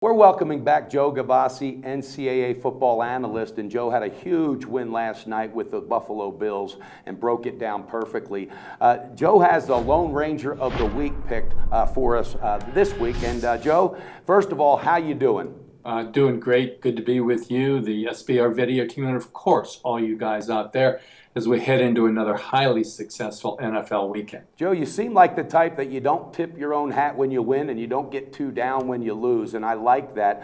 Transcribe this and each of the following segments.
We're welcoming back Joe Gavassi, NCAA football analyst, and Joe had a huge win last night with the Buffalo Bills and broke it down perfectly. Joe has the Lone Ranger of the Week picked for us this week. And Joe, first of all, how you doing? Doing great. Good to be with you, the SBR video team, and of course, all you guys out there as we head into another highly successful NFL weekend. Joe, you seem like the type that you don't tip your own hat when you win and you don't get too down when you lose, and I like that.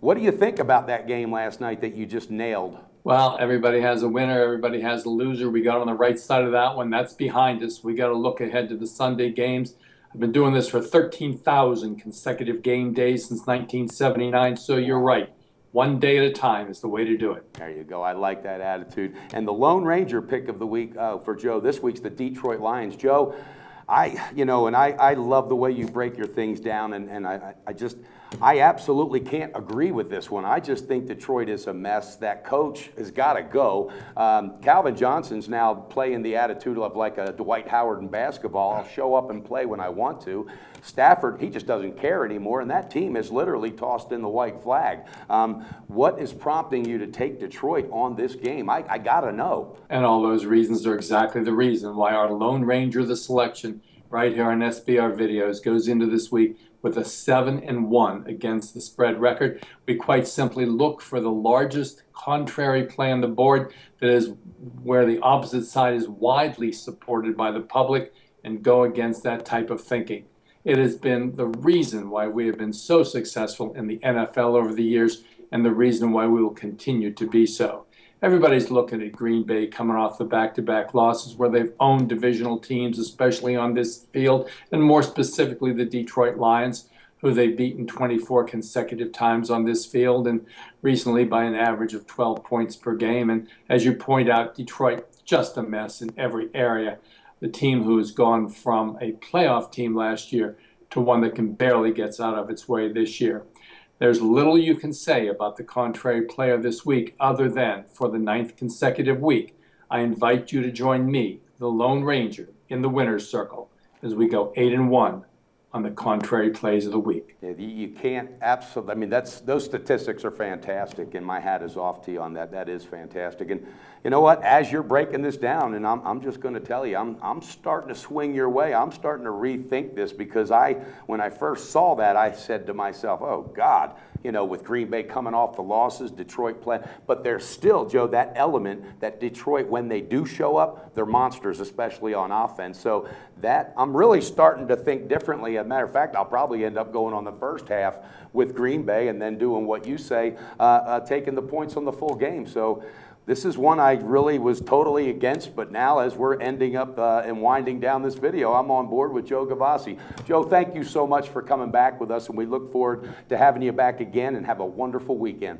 What do you think about that game last night that you just nailed? Well, everybody has a winner, everybody has a loser. We got on the right side of that one. That's behind us. We got to look ahead to the Sunday games. I've been doing this for 13,000 consecutive game days since 1979, so you're right. One day at a time is the way to do it. There you go. I like that attitude. And the Lone Ranger pick of the week for Joe this week's the Detroit Lions. Joe, I love the way you break your things down, and I absolutely can't agree with this one. I just think Detroit is a mess. That coach has got to go. Calvin Johnson's now playing the attitude of like a Dwight Howard in basketball. I'll show up and play when I want to. Stafford, he just doesn't care anymore, and that team has literally tossed in the white flag. What is prompting you to take Detroit on this game? I got to know. And all those reasons are exactly the reason why our Lone Ranger, the selection, right here on SBR Videos, goes into this week with a 7-1 against the spread record. We quite simply look for the largest contrary play on the board, that is where the opposite side is widely supported by the public, and go against that type of thinking. It has been the reason why we have been so successful in the NFL over the years, and the reason why we will continue to be so. Everybody's looking at Green Bay coming off the back-to-back losses where they've owned divisional teams, especially on this field, and more specifically the Detroit Lions, who they've beaten 24 consecutive times on this field, and recently by an average of 12 points per game. And as you point out, Detroit, just a mess in every area. The team who has gone from a playoff team last year to one that can barely gets out of its way this year. There's little you can say about the contrary player this week other than, for the 9th consecutive week, I invite you to join me, the Lone Ranger, in the winner's circle as we go 8-1 on the contrary plays of the week. Yeah, you can't absolutely. I mean, those statistics are fantastic, and my hat is off to you on that. That is fantastic. And you know what? As you're breaking this down, and I'm just going to tell you, I'm starting to swing your way. I'm starting to rethink this because when I first saw that, I said to myself, "Oh God." With Green Bay coming off the losses, Detroit playing, but there's still, Joe, that element that Detroit, when they do show up, they're monsters, especially on offense. So that I'm really starting to think differently. As a matter of fact, I'll probably end up going on the first half with Green Bay and then doing what you say, taking the points on the full game. So this is one I really was totally against, but now as we're ending up and winding down this video, I'm on board with Joe Gavassi. Joe, thank you so much for coming back with us, and we look forward to having you back again, and have a wonderful weekend.